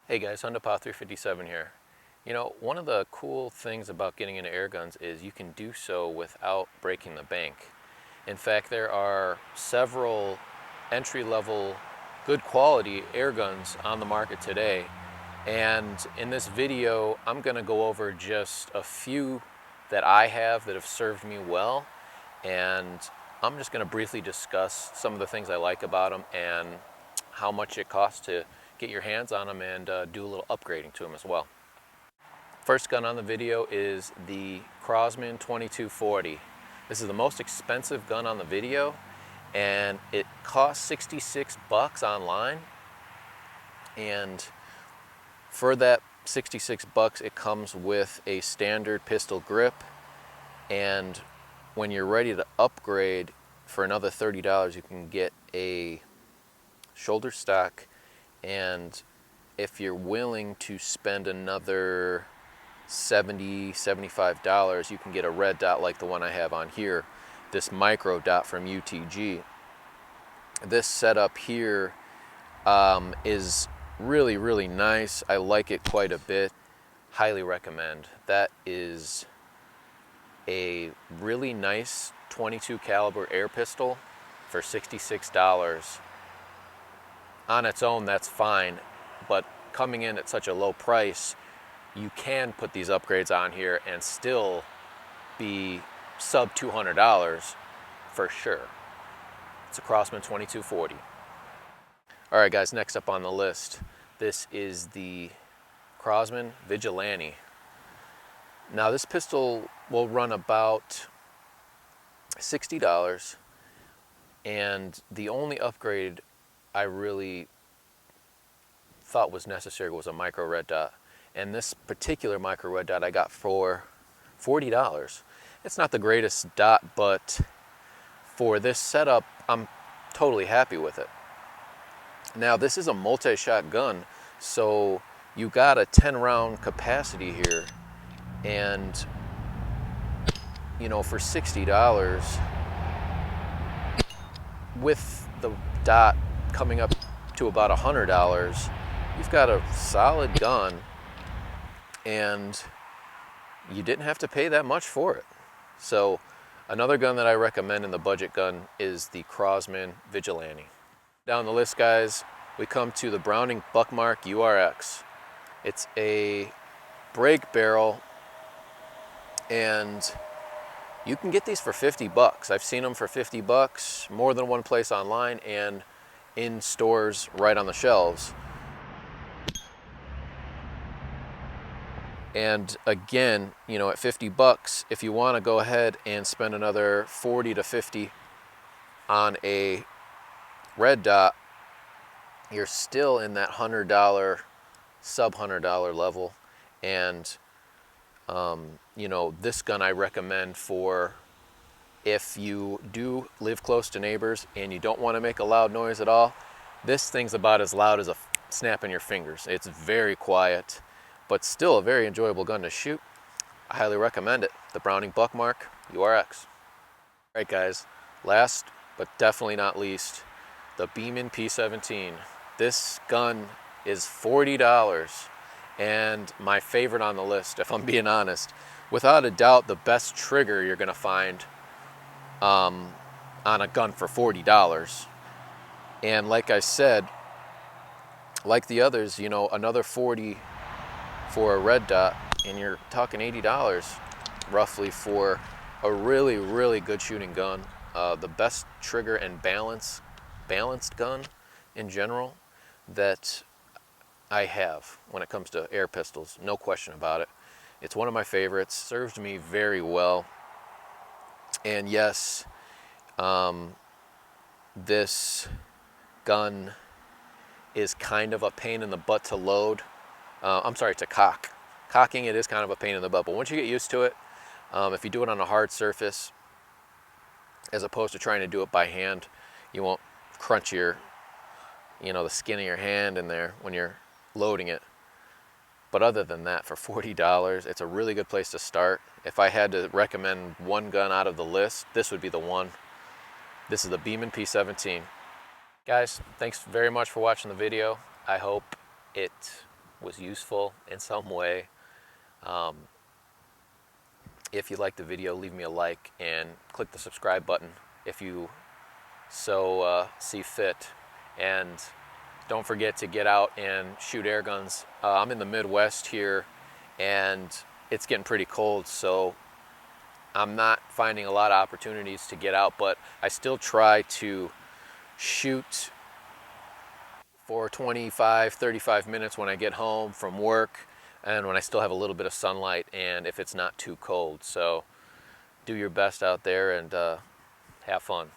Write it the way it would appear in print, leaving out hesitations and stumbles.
Hey guys, Honda 357 here. You know, one of the cool things about getting into air guns is you can do so without breaking the bank. In fact, there are several entry-level, good quality air guns on the market today. And in this video, I'm going to go over just a few that I have that have served me well. And I'm just going to briefly discuss some of the things I like about them and how much it costs to get your hands on them and do a little upgrading to them as well. First gun on the video is the Crosman 2240. This is the most expensive gun on the video, and it costs 66 bucks online. And for that 66 bucks, it comes with a standard pistol grip, and when you're ready to upgrade for another $30, you can get a shoulder stock. And if you're willing to spend another $75, you can get a red dot like the one I have on here, this Microdot from UTG. This setup here is really nice. I like it quite a bit. Highly recommend. That is a really nice 22 caliber air pistol for $66. On its own, that's fine, but coming in at such a low price, you can put these upgrades on here and still be sub $200 for sure. It's a Crosman 2240. All right, guys, next up on the list, this is the Crosman Vigilante. Now, this pistol will run about $60, and the only upgrade I really thought was necessary was a micro red dot. And this particular micro red dot I got for $40. It's not the greatest dot, but for this setup, I'm totally happy with it. Now, this is a multi-shot gun, so you got a 10-round capacity here. And, you know, for $60, with the dot coming up to about $100, you've got a solid gun, and you didn't have to pay that much for it. So another gun that I recommend in the budget gun is the Crosman Vigilante. Down the list, guys, we come to the Browning Buckmark URX. It's a break barrel, and you can get these for 50 bucks. I've seen them for 50 bucks, more than one place online and in stores right on the shelves. And again, you know, at 50 bucks, if you want to go ahead and spend another 40 to 50 on a red dot, you're still in that $100, sub $100 level. And you know, this gun I recommend for if you do live close to neighbors and you don't want to make a loud noise at all. This thing's about as loud as a snap in your fingers. It's very quiet, but still a very enjoyable gun to shoot. I highly recommend it. The Browning Buckmark URX. All right, guys, last but definitely not least, the Benson P17. This gun is $40 and my favorite on the list, if I'm being honest. Without a doubt, the best trigger you're gonna find on a gun for $40. And like I said, like the others, you know, another 40 for a red dot, and you're talking $80 roughly for a really good shooting gun. The best trigger and balanced gun in general that I have when it comes to air pistols, no question about it. It's one of my favorites, served me very well. And yes, this gun is kind of a pain in the butt to load. I'm sorry, to cock. Cocking it is kind of a pain in the butt, but once you get used to it, if you do it on a hard surface, as opposed to trying to do it by hand, you won't crunch the skin of your hand in there when you're loading it. But other than that, for $40, it's a really good place to start. If I had to recommend one gun out of the list, this would be the one. This is the Benson P17. Guys, thanks very much for watching the video. I hope it was useful in some way. If you liked the video, leave me a like and click the subscribe button if you so see fit. And don't forget to get out and shoot air guns. I'm in the Midwest here, and it's getting pretty cold, so I'm not finding a lot of opportunities to get out, but I still try to shoot for 25, 35 minutes when I get home from work and when I still have a little bit of sunlight and if it's not too cold. So do your best out there and have fun.